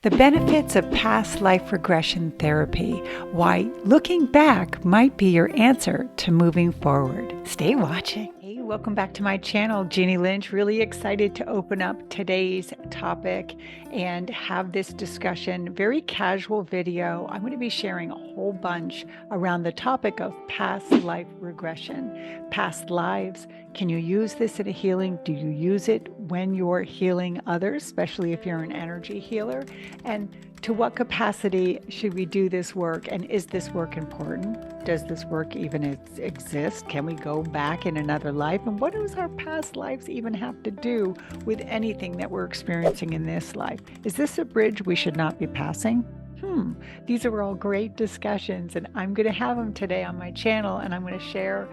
The benefits of past life regression therapy. Why looking back might be your answer to moving forward. Stay watching. Hey, welcome back to my channel, Jeannie Lynch. Really excited to open up today's topic and have this discussion. Very casual video. I'm going to be sharing a whole bunch around the topic of past life regression, past lives. Can you use this in a healing? Do you use it when you're healing others, especially if you're an energy healer? And to what capacity should we do this work? And is this work important? Does this work even exist? Can we go back in another life? And what does our past lives even have to do with anything that we're experiencing in this life? Is this a bridge we should not be passing? These are all great discussions, and I'm going to have them today on my channel, and I'm going to share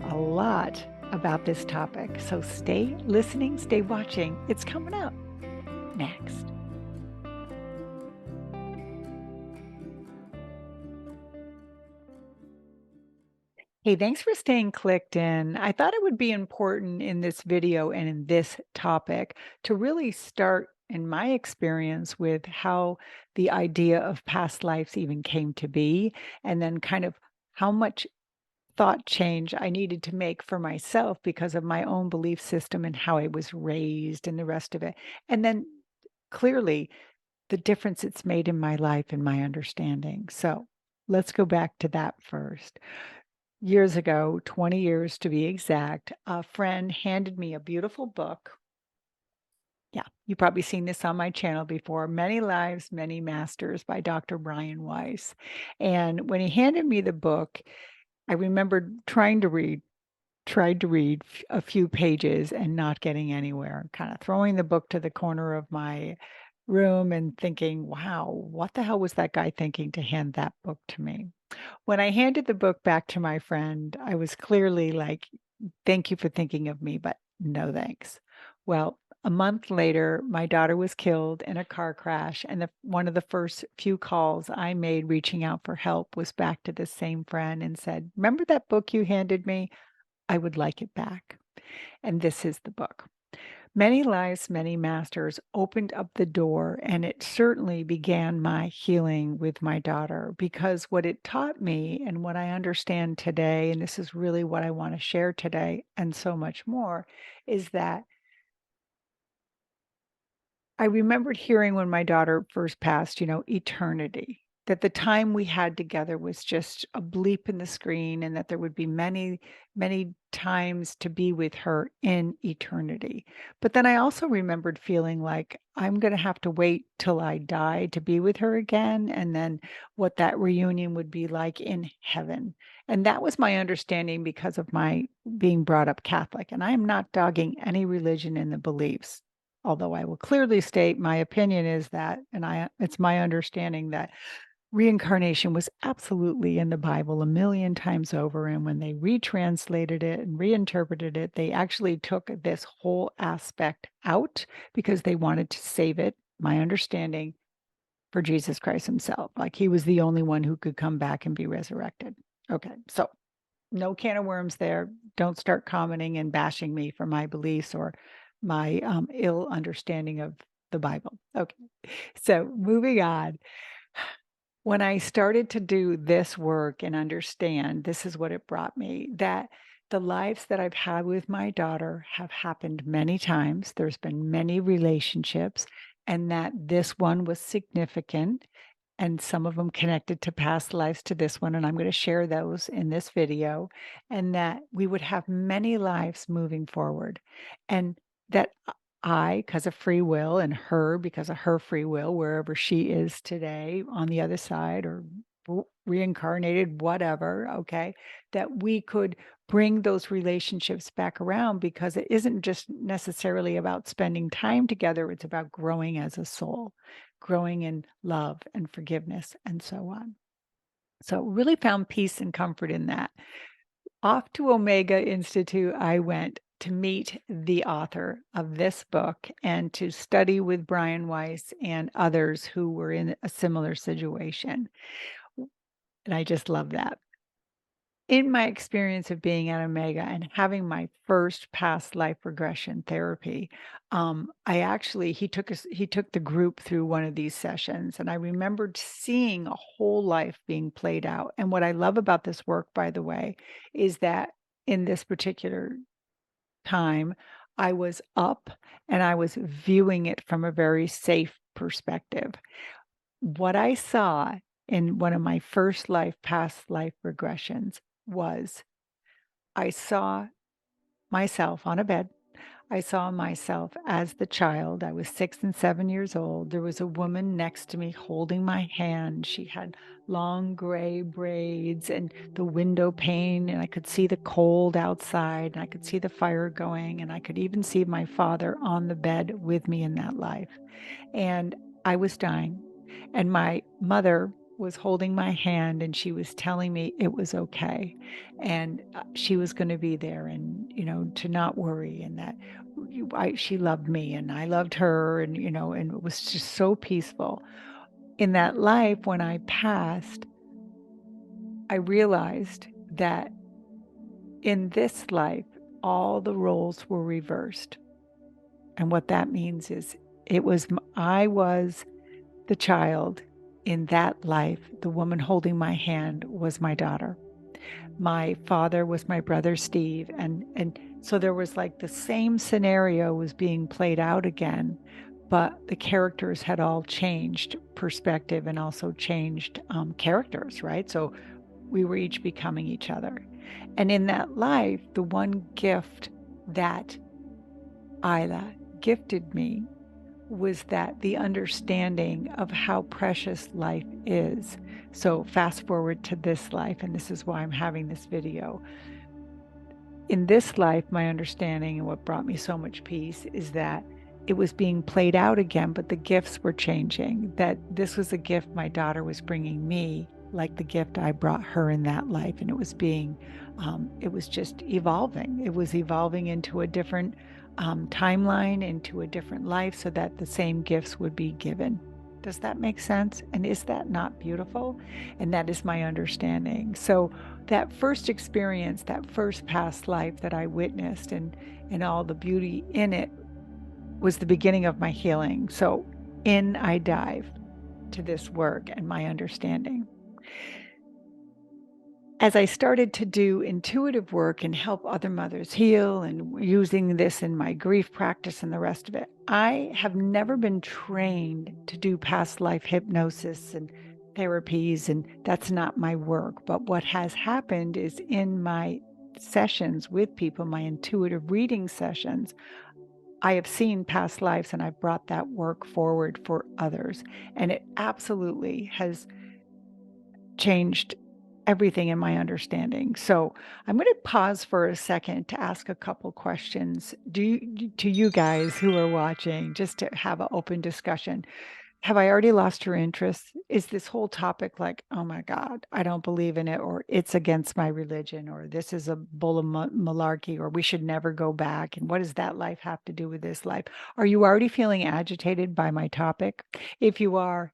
a lot about this topic. So stay listening, stay watching. It's coming up next. Hey, thanks for staying clicked in. I thought it would be important in this video and in this topic to really start, in my experience, with how the idea of past lives even came to be, and then kind of how much thought change I needed to make for myself because of my own belief system and how I was raised and the rest of it. And then clearly the difference it's made in my life and my understanding. So let's go back to that first. Years ago, 20 years to be exact, a friend handed me a beautiful book. Yeah, you've probably seen this on my channel before, Many Lives, Many Masters by Dr. Brian Weiss. And when he handed me the book, I remembered tried to read a few pages and not getting anywhere, kind of throwing the book to the corner of my room and thinking, wow, what the hell was that guy thinking to hand that book to me? When I handed the book back to my friend, I was clearly like, "Thank you for thinking of me, but no thanks." Well, a month later, my daughter was killed in a car crash, and one of the first few calls I made reaching out for help was back to this same friend and said, "Remember that book you handed me? I would like it back." And this is the book. Many Lives, Many Masters opened up the door, and it certainly began my healing with my daughter because what it taught me and what I understand today, and this is really what I want to share today and so much more, is that I remembered hearing when my daughter first passed, eternity, that the time we had together was just a bleep in the screen and that there would be many, many times to be with her in eternity. But then I also remembered feeling like I'm going to have to wait till I die to be with her again. And then what that reunion would be like in heaven. And that was my understanding because of my being brought up Catholic. And I am not dogging any religion in the beliefs. Although I will clearly state my opinion is that, and it's my understanding that reincarnation was absolutely in the Bible a million times over. And when they retranslated it and reinterpreted it, they actually took this whole aspect out because they wanted to save it, my understanding, for Jesus Christ himself. Like he was the only one who could come back and be resurrected. Okay, so no can of worms there. Don't start commenting and bashing me for my beliefs or my ill understanding of the Bible. Okay. So moving on. When I started to do this work and understand, this is what it brought me, that the lives that I've had with my daughter have happened many times. There's been many relationships, and that this one was significant and some of them connected to past lives to this one, and I'm going to share those in this video, and that we would have many lives moving forward, and that I, because of free will, and her, because of her free will, wherever she is today on the other side or reincarnated, whatever, okay, that we could bring those relationships back around because it isn't just necessarily about spending time together, it's about growing as a soul, growing in love and forgiveness and so on. So really found peace and comfort in that. Off to Omega Institute I went to meet the author of this book and to study with Brian Weiss and others who were in a similar situation. And I just love that. In my experience of being at Omega and having my first past life regression therapy, I actually he took the group through one of these sessions, and I remembered seeing a whole life being played out. And what I love about this work, by the way, is that in this particular time, I was up and I was viewing it from a very safe perspective. What I saw in one of my first past life regressions was I saw myself on a bed. I saw myself as the child. I was 6 and 7 years old. There was a woman next to me holding my hand. She had long gray braids and the window pane, and I could see the cold outside, and I could see the fire going, and I could even see my father on the bed with me in that life. And I was dying, and my mother was holding my hand, and she was telling me it was okay, and, she was gonna be there and, to not worry and that she loved me and I loved her and, and it was just so peaceful. In that life, when I passed, I realized that in this life, all the roles were reversed, and what that means is I was the child in that life. The woman holding my hand was my daughter. My father was my brother Steve, and so there was like the same scenario was being played out again, but the characters had all changed perspective and also changed characters, right? So we were each becoming each other. And in that life, the one gift that Isla gifted me was that the understanding of how precious life is. So fast forward to this life, and this is why I'm having this video. In this life, my understanding and what brought me so much peace is that it was being played out again, but the gifts were changing. That this was a gift my daughter was bringing me, like the gift I brought her in that life. And it was just evolving. It was evolving into a different timeline, into a different life, so that the same gifts would be given. Does that make sense? And is that not beautiful? And that is my understanding. So that first experience, that first past life that I witnessed and all the beauty in it was the beginning of my healing. So in I dive to this work and my understanding. As I started to do intuitive work and help other mothers heal and using this in my grief practice and the rest of it, I have never been trained to do past life hypnosis and therapies, and that's not my work. But what has happened is in my sessions with people, my intuitive reading sessions, I have seen past lives and I've brought that work forward for others. And it absolutely has changed everything in my understanding. So I'm going to pause for a second to ask a couple questions to you guys who are watching, just to have an open discussion. Have I already lost your interest? Is this whole topic like, oh my God, I don't believe in it, or it's against my religion, or this is a bull of malarkey, or we should never go back? And what does that life have to do with this life? Are you already feeling agitated by my topic? If you are,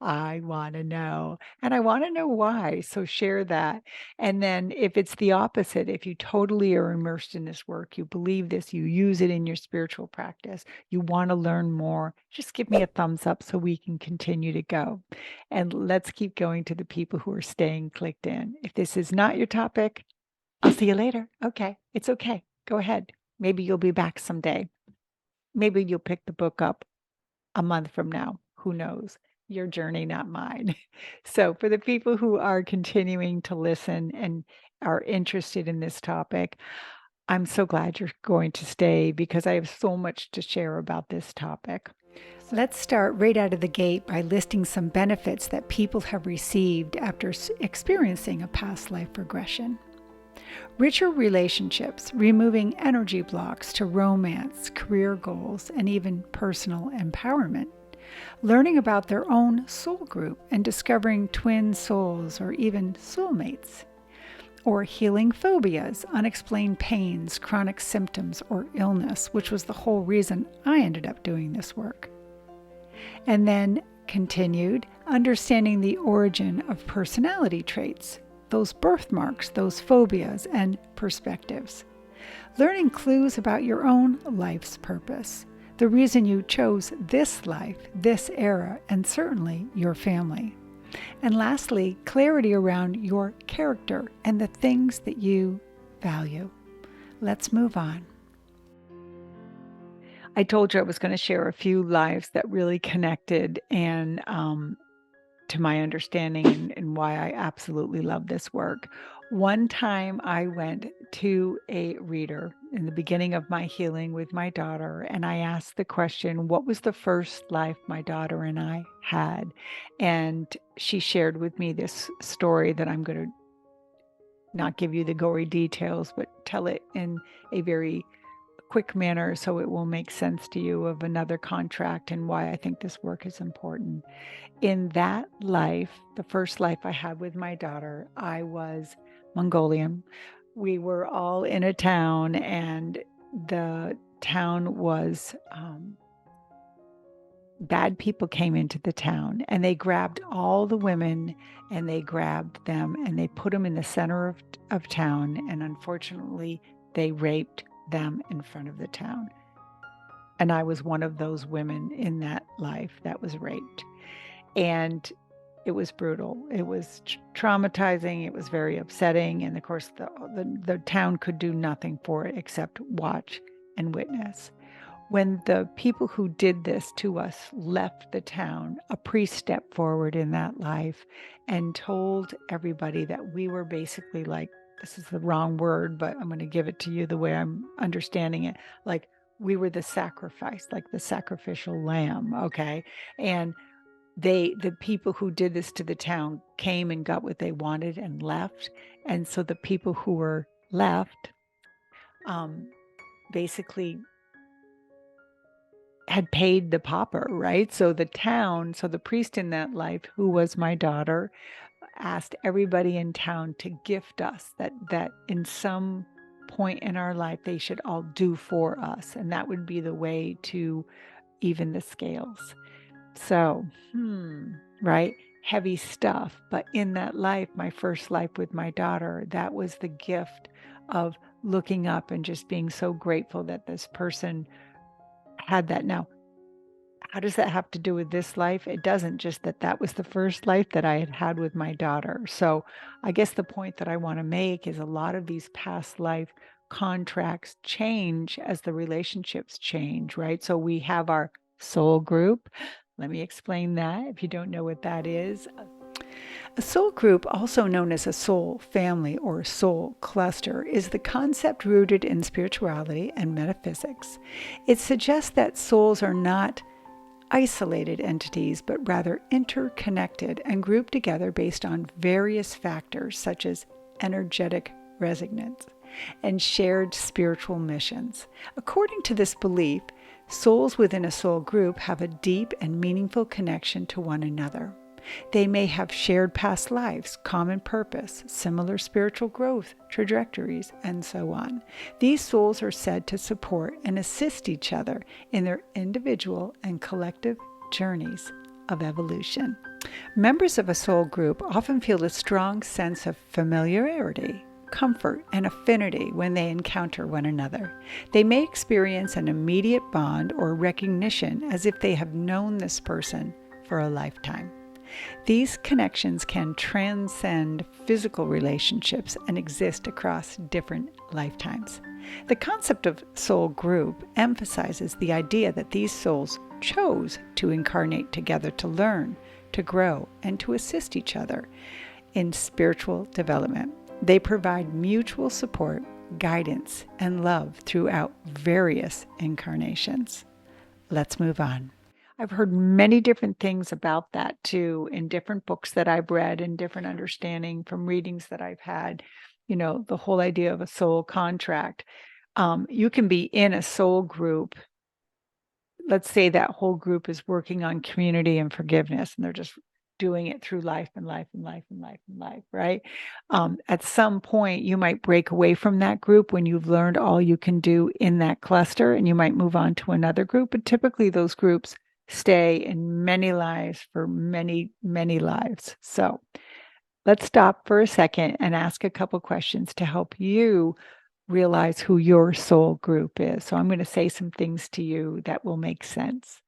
I wanna know, and I wanna know why, so share that. And then if it's the opposite, if you totally are immersed in this work, you believe this, you use it in your spiritual practice, you wanna learn more, just give me a thumbs up so we can continue to go. And let's keep going to the people who are staying clicked in. If this is not your topic, I'll see you later. Okay, it's okay. Go ahead. Maybe you'll be back someday. Maybe you'll pick the book up a month from now. Who knows? Your journey, not mine. So, for the people who are continuing to listen and are interested in this topic, I'm so glad you're going to stay because I have so much to share about this topic. Let's start right out of the gate by listing some benefits that people have received after experiencing a past life regression. Richer relationships, removing energy blocks to romance, career goals, and even personal empowerment. Learning about their own soul group and discovering twin souls or even soulmates. Or healing phobias, unexplained pains, chronic symptoms, or illness, which was the whole reason I ended up doing this work. And then continued understanding the origin of personality traits, those birthmarks, those phobias, and perspectives. Learning clues about your own life's purpose, the reason you chose this life, this era, and certainly your family. And lastly, clarity around your character and the things that you value. Let's move on. I told you I was going to share a few lives that really connected and to my understanding and why I absolutely love this work. One time I went to a reader in the beginning of my healing with my daughter, and I asked the question, what was the first life my daughter and I had? And she shared with me this story that I'm going to not give you the gory details, but tell it in a very quick manner so it will make sense to you of another contract and why I think this work is important. In that life, the first life I had with my daughter, I was Mongolian. We were all in a town, and the town was bad people came into the town and they grabbed all the women and they grabbed them and they put them in the center of town. And unfortunately, they raped them in front of the town. And I was one of those women in that life that was raped. And it was brutal. It was traumatizing. It was very upsetting. And of course, the town could do nothing for it except watch and witness. When the people who did this to us left the town, a priest stepped forward in that life and told everybody that we were basically like, this is the wrong word, but I'm going to give it to you the way I'm understanding it. Like we were the sacrifice, like the sacrificial lamb. Okay. And the people who did this to the town came and got what they wanted and left. And so the people who were left basically had paid the pauper, right? So the priest in that life, who was my daughter, asked everybody in town to gift us that in some point in our life they should all do for us, and that would be the way to even the scales. So, right? Heavy stuff. But in that life, my first life with my daughter, that was the gift of looking up and just being so grateful that this person had that. Now, how does that have to do with this life? It doesn't, just that was the first life that I had had with my daughter. So I guess the point that I want to make is a lot of these past life contracts change as the relationships change, right? So we have our soul group. Let me explain that if you don't know what that is. A soul group, also known as a soul family or soul cluster, is the concept rooted in spirituality and metaphysics. It suggests that souls are not isolated entities, but rather interconnected and grouped together based on various factors such as energetic resonance and shared spiritual missions. According to this belief, souls within a soul group have a deep and meaningful connection to one another. They may have shared past lives, common purpose, similar spiritual growth trajectories, and so on. These souls are said to support and assist each other in their individual and collective journeys of evolution. Members of a soul group often feel a strong sense of familiarity, comfort, and affinity when they encounter one another. They may experience an immediate bond or recognition as if they have known this person for a lifetime. These connections can transcend physical relationships and exist across different lifetimes. The concept of soul group emphasizes the idea that these souls chose to incarnate together to learn, to grow, and to assist each other in spiritual development. They provide mutual support, guidance, and love throughout various incarnations. Let's move on. I've heard many different things about that too in different books that I've read and different understanding from readings that I've had. You know, the whole idea of a soul contract. You can be in a soul group. Let's say that whole group is working on community and forgiveness, and they're just doing it through life and life and life and life and life, right? At some point, you might break away from that group when you've learned all you can do in that cluster, and you might move on to another group. But typically, those groups stay in many lives for many, many lives. So Let's stop for a second and ask a couple questions to help you realize who your soul group is. So I'm going to say some things to you that will make sense.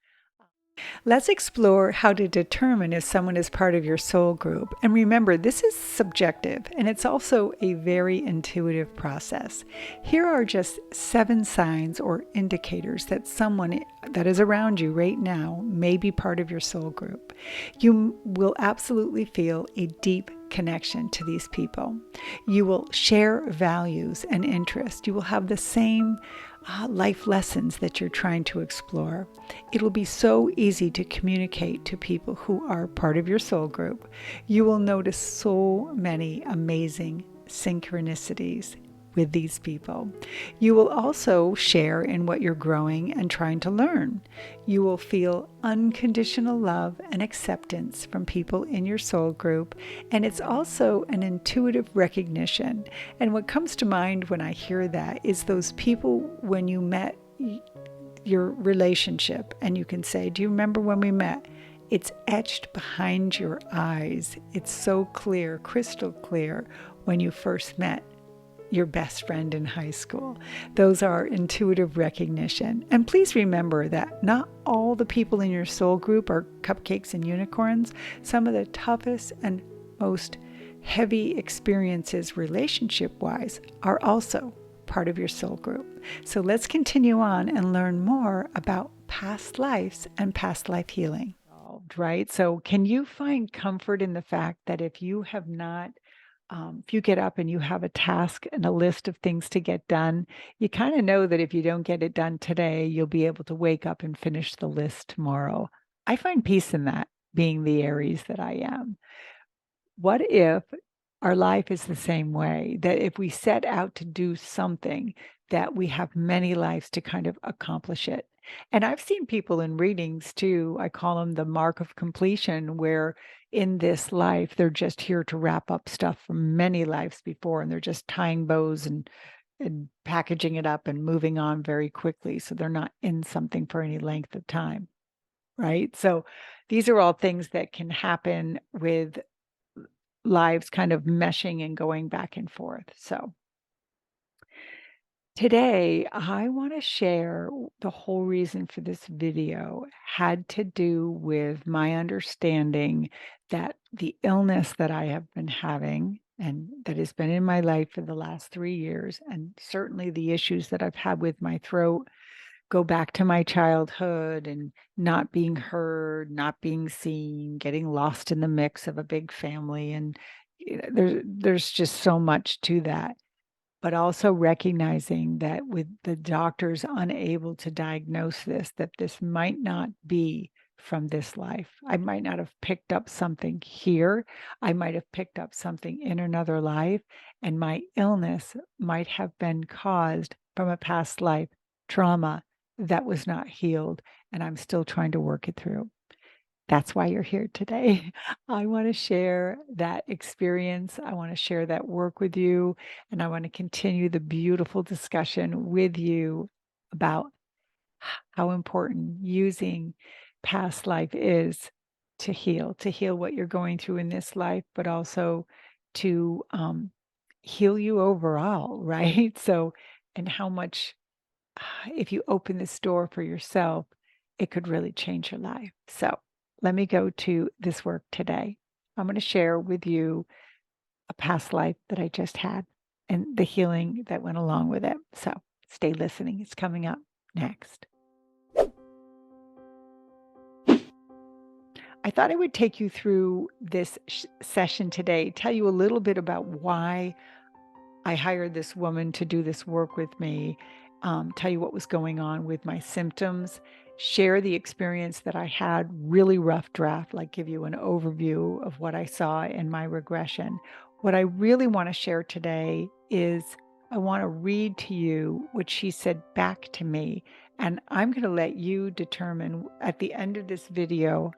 Let's explore how to determine if someone is part of your soul group. And remember, this is subjective and it's also a very intuitive process. Here are just 7 signs or indicators that someone that is around you right now may be part of your soul group. You will absolutely feel a deep connection to these people. You will share values and interests. You will have the same life lessons that you're trying to explore. It'll be so easy to communicate to people who are part of your soul group. You will notice so many amazing synchronicities with these people. You will also share in what you're growing and trying to learn. You will feel unconditional love and acceptance from people in your soul group, and it's also an intuitive recognition. And what comes to mind when I hear that is those people when you met your relationship and you can say, "Do you remember when we met?" It's etched behind your eyes. It's so clear, crystal clear when you first met your best friend in high school. Those are intuitive recognition. And please remember that not all the people in your soul group are cupcakes and unicorns. Some of the toughest and most heavy experiences relationship-wise are also part of your soul group. So let's continue on and learn more about past lives and past life healing. Right? So can you find comfort in the fact that if you get up and you have a task and a list of things to get done, you kind of know that if you don't get it done today, you'll be able to wake up and finish the list tomorrow. I find peace in that, being the Aries that I am. What if our life is the same way? That if we set out to do something, that we have many lives to kind of accomplish it. And I've seen people in readings too, I call them the mark of completion, where in this life, they're just here to wrap up stuff from many lives before, and they're just tying bows and packaging it up and moving on very quickly. So they're not in something for any length of time, right? So these are all things that can happen with lives kind of meshing and going back and forth. So today, I want to share the whole reason for this video had to do with my understanding that the illness that I have been having and that has been in my life for the last 3 years, and certainly the issues that I've had with my throat go back to my childhood and not being heard, not being seen, getting lost in the mix of a big family. And there's just so much to that, but also recognizing that with the doctors unable to diagnose this, that this might not be from this life. I might not have picked up something here. I might have picked up something in another life, and my illness might have been caused from a past life trauma that was not healed, and I'm still trying to work it through. That's why you're here today. I want to share that experience. I want to share that work with you. And I want to continue the beautiful discussion with you about how important using past life is to heal what you're going through in this life, but also to heal you overall, right? So, and how much, if you open this door for yourself, it could really change your life. So let me go to this work today. I'm going to share with you a past life that I just had and the healing that went along with it. So stay listening. It's coming up next. I thought I would take you through this session today, tell you a little bit about why I hired this woman to do this work with me, tell you what was going on with my symptoms, share the experience that I had, really rough draft, like give you an overview of what I saw in my regression. What I really want to share today is I want to read to you what she said back to me, and I'm going to let you determine at the end of this video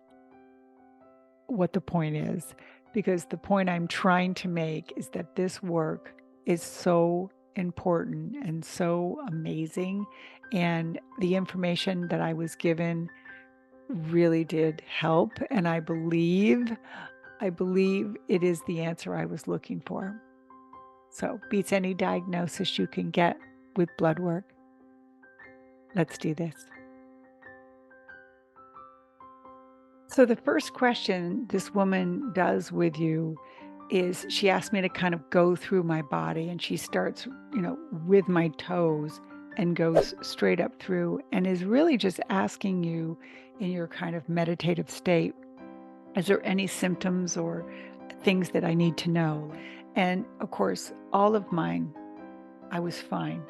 what the point is, because the point I'm trying to make is that this work is so important and so amazing. And the information that I was given really did help. And I believe I believe it is the answer I was looking for. So, beats any diagnosis you can get with blood work. Let's do this. So, the first question this woman does with you is she asks me to kind of go through my body, and she starts, with my toes and goes straight up through and is really just asking you in your kind of meditative state, is there any symptoms or things that I need to know? And of course, all of mine, I was fine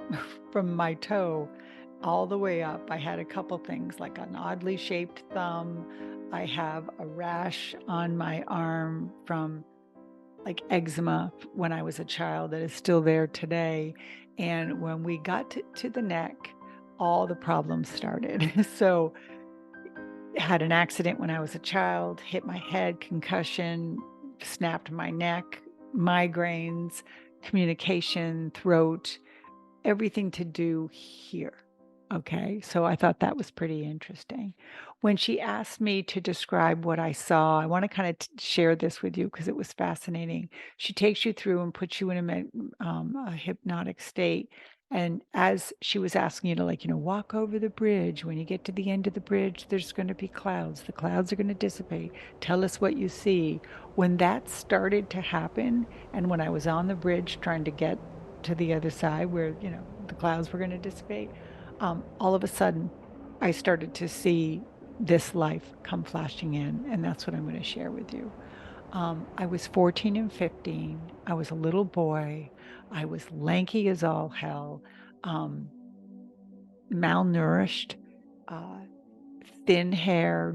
from my toe all the way up. I had a couple things like an oddly shaped thumb. I have a rash on my arm from like eczema when I was a child that is still there today. And when we got to the neck, all the problems started. So had an accident when I was a child, hit my head, concussion, snapped my neck, migraines, communication, throat, everything to do here. Okay, so I thought that was pretty interesting. When she asked me to describe what I saw, I want to kind of share this with you because it was fascinating. She takes you through and puts you in a hypnotic state. And as she was asking you to, like, walk over the bridge, when you get to the end of the bridge, there's going to be clouds. The clouds are going to dissipate. Tell us what you see. When that started to happen, and when I was on the bridge trying to get to the other side where, the clouds were going to dissipate, all of a sudden, I started to see this life come flashing in, and that's what I'm going to share with you. I was 14 and 15. I was a little boy. I was lanky as all hell, um, malnourished, uh, thin hair,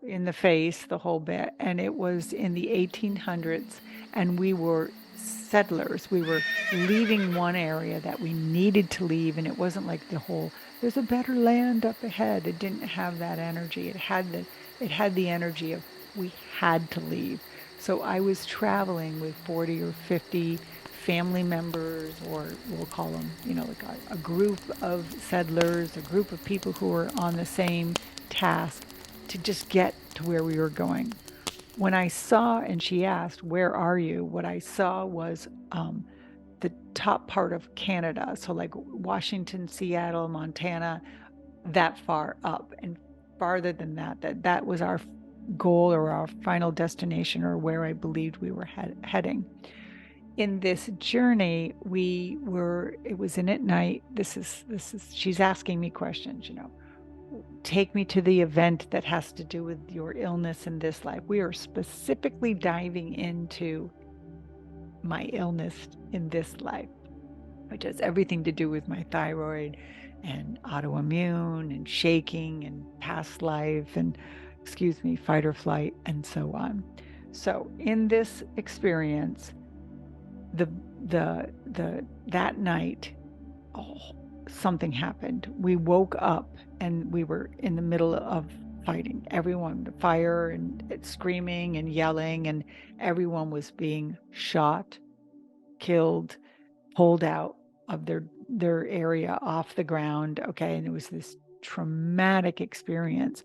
in the face, the whole bit. And it was in the 1800s, and we were settlers. We were leaving one area that we needed to leave, and it wasn't like there's a better land up ahead. It didn't have that energy. It had the energy of we had to leave. So I was traveling with 40 or 50 family members, or we'll call them, like a group of settlers, a group of people who were on the same task to just get to where we were going. When I saw, and she asked, "Where are you?" What I saw was the top part of Canada. So, like Washington, Seattle, Montana, that far up. And farther than that, that was our goal or our final destination, or where I believed we were heading. In this journey, it was in at night. She's asking me questions, take me to the event that has to do with your illness in this life. We are specifically diving into my illness in this life, which has everything to do with my thyroid and autoimmune and shaking and past life and, excuse me, fight or flight and so on. So in this experience, the that night, oh, something happened. We woke up and we were in the middle of fighting. Everyone, the fire and screaming and yelling, and everyone was being shot, killed, pulled out of their area off the ground. Okay, and it was this traumatic experience.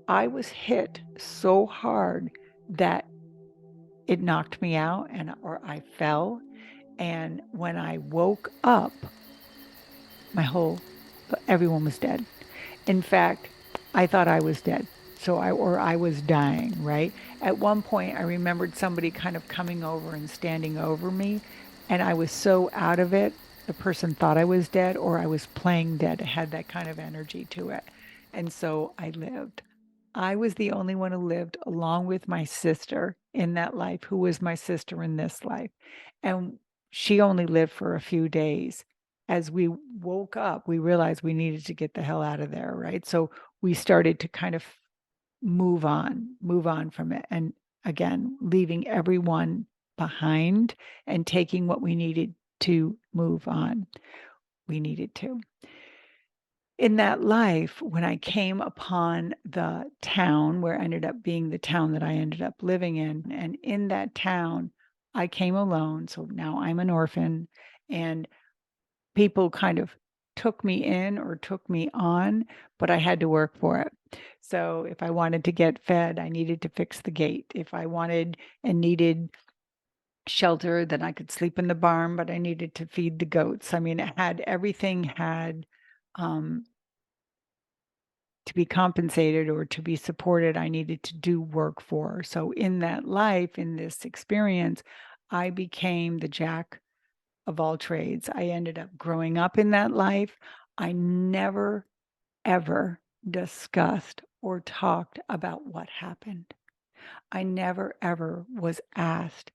I was hit so hard that it knocked me out, or I fell. And when I woke up, my whole everyone was dead. In fact, I thought I was dead. Or I was dying, right? At one point, I remembered somebody kind of coming over and standing over me, and I was so out of it, the person thought I was dead or I was playing dead. It had that kind of energy to it. And so I lived. I was the only one who lived, along with my sister in that life, who was my sister in this life. And she only lived for a few days. As we woke up, we realized we needed to get the hell out of there, right? So we started to kind of move on from it. And again, leaving everyone behind and taking what we needed to move on. We needed to. In that life, when I came upon the town where ended up being the town that I ended up living in, and in that town, I came alone. So now I'm an orphan, and people kind of took me in or took me on, but I had to work for it. So if I wanted to get fed, I needed to fix the gate. If I wanted and needed shelter, then I could sleep in the barn, but I needed to feed the goats. I mean, everything had um, to be compensated or to be supported. I needed to do work for. So in that life, in this experience, I became the jack of all trades. I ended up growing up in that life. I never, ever discussed or talked about what happened. I never, ever was asked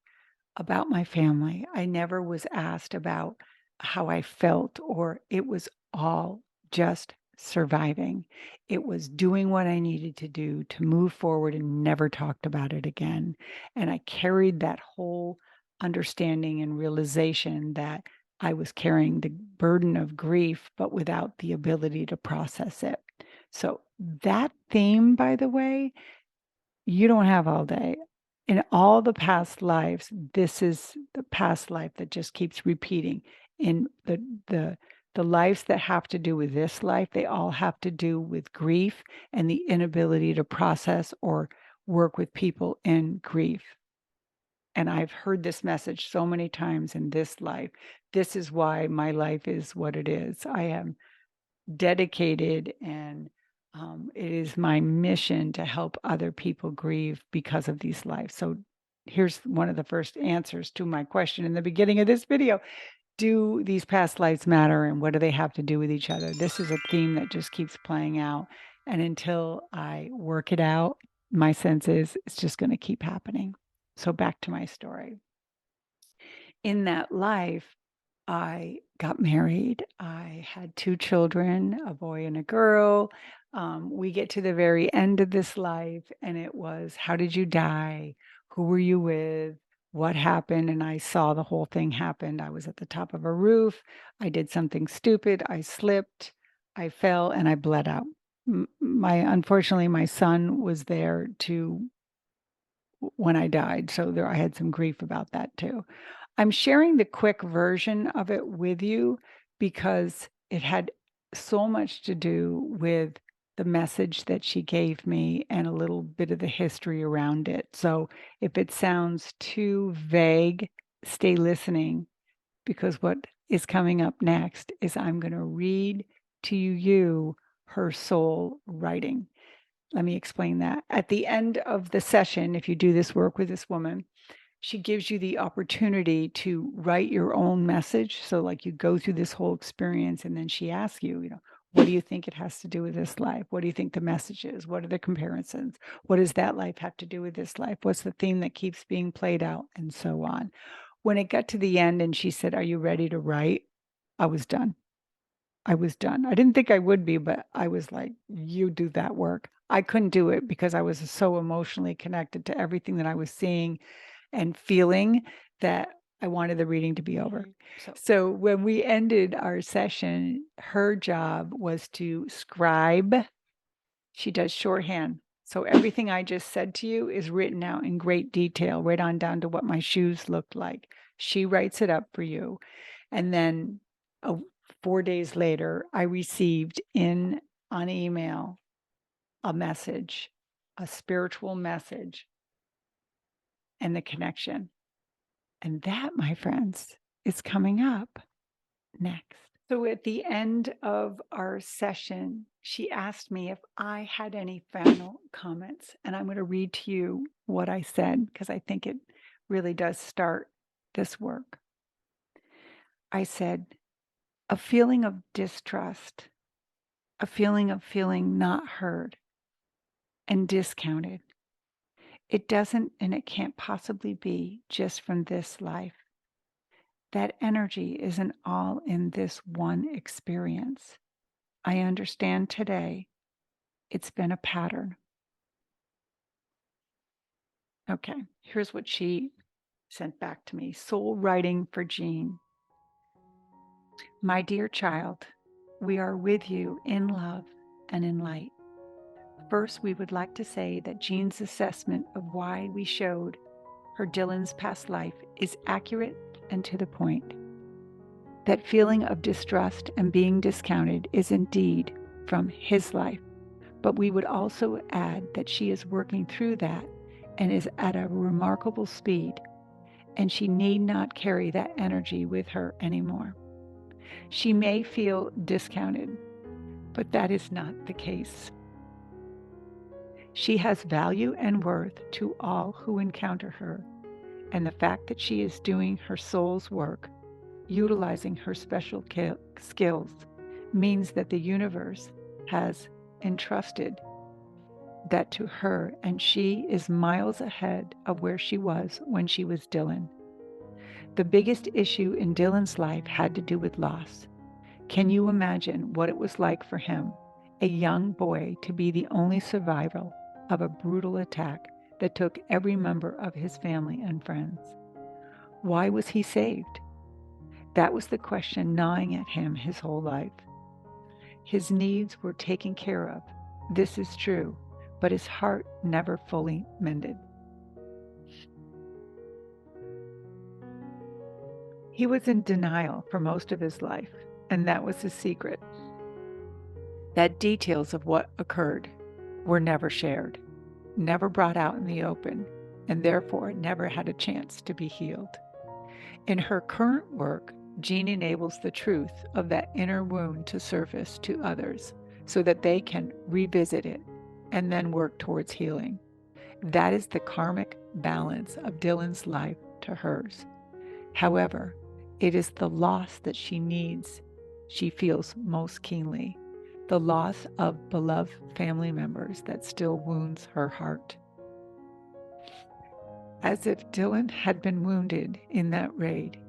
about my family. I never was asked about how I felt, or it was all just surviving. It was doing what I needed to do to move forward and never talked about it again. And I carried that whole understanding and realization that I was carrying the burden of grief, but without the ability to process it. So, that theme, by the way, you don't have all day. In all the past lives, this is the past life that just keeps repeating. In the lives that have to do with this life, they all have to do with grief and the inability to process or work with people in grief. And I've heard this message so many times in this life. This is why my life is what it is. I am dedicated, and it is my mission to help other people grieve because of these lives. So here's one of the first answers to my question in the beginning of this video. Do these past lives matter, and what do they have to do with each other? This is a theme that just keeps playing out. And until I work it out, my sense is it's just going to keep happening. So back to my story. In that life, I got married. I had 2 children, a boy and a girl. We get to the very end of this life, and it was, "How did you die? Who were you with? What happened?" And I saw the whole thing happen. I was at the top of a roof. I did something stupid. I slipped, I fell, and I bled out. Unfortunately, my son was there to when I died, so I had some grief about that too. I'm sharing the quick version of it with you because it had so much to do with the message that she gave me and a little bit of the history around it. So if it sounds too vague, stay listening, because what is coming up next is I'm going to read to you her soul writing. Let me explain that. At the end of the session, if you do this work with this woman, she gives you the opportunity to write your own message. So, like, you go through this whole experience, and then she asks you, what do you think it has to do with this life? What do you think the message is? What are the comparisons? What does that life have to do with this life? What's the theme that keeps being played out? And so on. When it got to the end and she said, "Are you ready to write?" I was done. I was done. I didn't think I would be, but I was like, "You do that work." I couldn't do it because I was so emotionally connected to everything that I was seeing and feeling that I wanted the reading to be over. So when we ended our session, her job was to scribe. She does shorthand. So everything I just said to you is written out in great detail, right on down to what my shoes looked like. She writes it up for you. And then 4 days later, I received on email a message, a spiritual message, and the connection. And that, my friends, is coming up next. So at the end of our session, she asked me if I had any final comments. And I'm going to read to you what I said because I think it really does start this work. I said, "A feeling of distrust, a feeling of feeling not heard and discounted. It doesn't and it can't possibly be just from this life. That energy isn't all in this one experience. I understand today it's been a pattern." Okay, here's what she sent back to me. Soul writing for Jean. "My dear child, we are with you in love and in light. First, we would like to say that Jean's assessment of why we showed her Dylan's past life is accurate and to the point. That feeling of distrust and being discounted is indeed from his life, But we would also add that she is working through that and is at a remarkable speed, and she need not carry that energy with her anymore. She may feel discounted, but that is not the case. She has value and worth to all who encounter her, and the fact that she is doing her soul's work, utilizing her special skills, means that the universe has entrusted that to her, and she is miles ahead of where she was when she was Dylan. The biggest issue in Dylan's life had to do with loss. Can you imagine what it was like for him, a young boy, to be the only survivor of a brutal attack that took every member of his family and friends? Why was he saved? That was the question gnawing at him his whole life. His needs were taken care of, this is true, but his heart never fully mended. He was in denial for most of his life, and that was his secret. That details of what occurred were never shared, never brought out in the open, and therefore never had a chance to be healed. In her current work, Jean enables the truth of that inner wound to surface to others so that they can revisit it and then work towards healing. That is the karmic balance of Dylan's life to hers. However, it is the loss that she feels most keenly, the loss of beloved family members that still wounds her heart. As if Dylan had been wounded in that raid,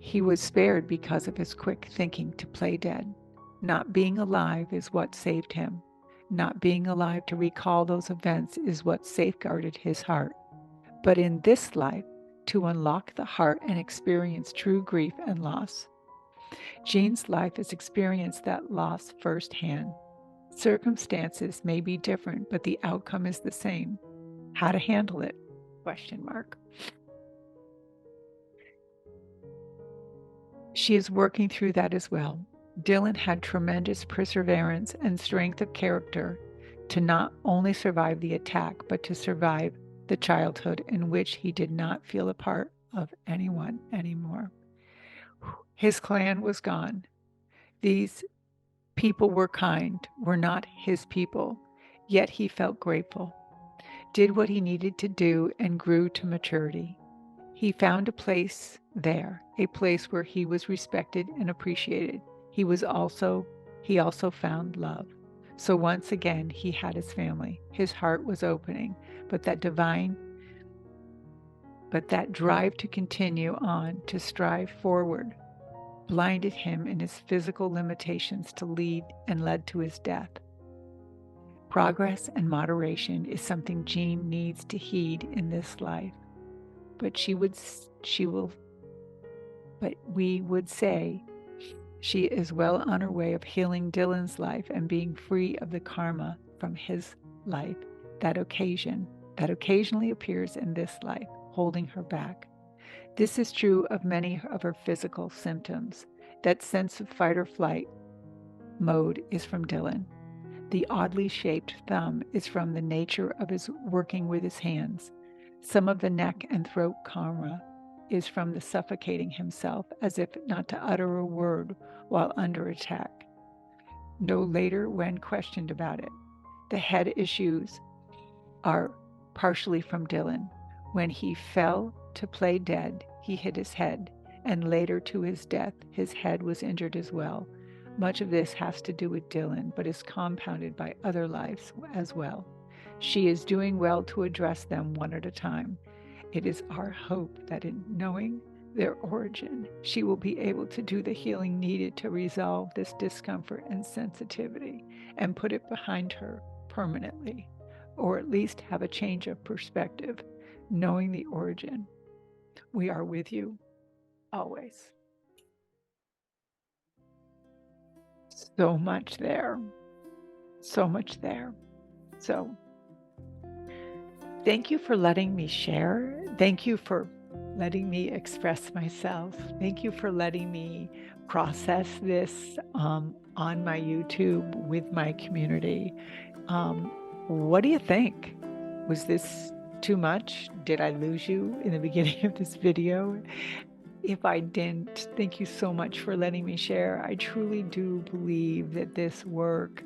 he was spared because of his quick thinking to play dead. Not being alive is what saved him. Not being alive to recall those events is what safeguarded his heart. But in this life, to unlock the heart and experience true grief and loss. Jean's life has experienced that loss firsthand. Circumstances may be different, but the outcome is the same. How to handle it? Question mark. She is working through that as well. Dylan had tremendous perseverance and strength of character to not only survive the attack, but to survive the childhood in which he did not feel a part of anyone anymore. His clan was gone. These people were kind, were not his people, yet he felt grateful, did what he needed to do, and grew to maturity. He found a place there, a place where he was respected and appreciated. He also found love. So once again, he had his family. His heart was opening, but that drive to continue on, to strive forward, blinded him in his physical limitations to lead and led to his death. Progress and moderation is something Jean needs to heed in this life. But we would say she is well on her way of healing Dylan's life and being free of the karma from his life that occasionally appears in this life, holding her back. This is true of many of her physical symptoms. That sense of fight or flight mode is from Dylan. The oddly shaped thumb is from the nature of his working with his hands. Some of the neck and throat karma is from the suffocating himself as if not to utter a word while under attack. No later when questioned about it. The head issues are partially from Dylan. When he fell to play dead, he hit his head, and later to his death, his head was injured as well. Much of this has to do with Dylan, but is compounded by other lives as well. She is doing well to address them one at a time. It is our hope that in knowing their origin, she will be able to do the healing needed to resolve this discomfort and sensitivity and put it behind her permanently, or at least have a change of perspective, knowing the origin. We are with you always. So much there. So much there. So thank you for letting me share. Thank you for letting me express myself. Thank you for letting me process this on my YouTube with my community. Um, what do you think? Was this too much? Did I lose you in the beginning of this video? If I didn't, thank you so much for letting me share. I truly do believe that this work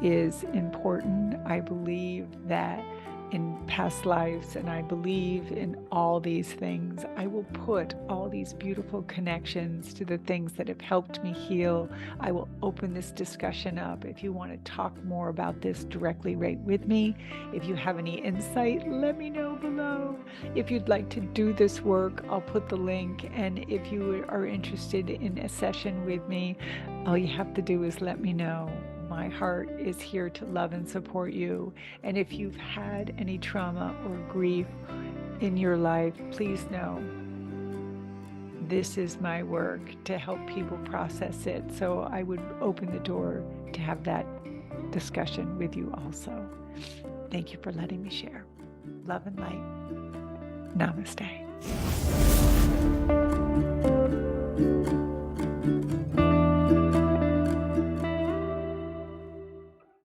is important. I believe that in past lives, and I believe in all these things. I will put all these beautiful connections to the things that have helped me heal. I will open this discussion up. If you want to talk more about this directly right with me, if you have any insight, let me know below. If you'd like to do this work, I'll put the link. And if you are interested in a session with me, all you have to do is let me know. My heart is here to love and support you. And if you've had any trauma or grief in your life, please know this is my work to help people process it. So I would open the door to have that discussion with you also. Thank you for letting me share. Love and light. Namaste.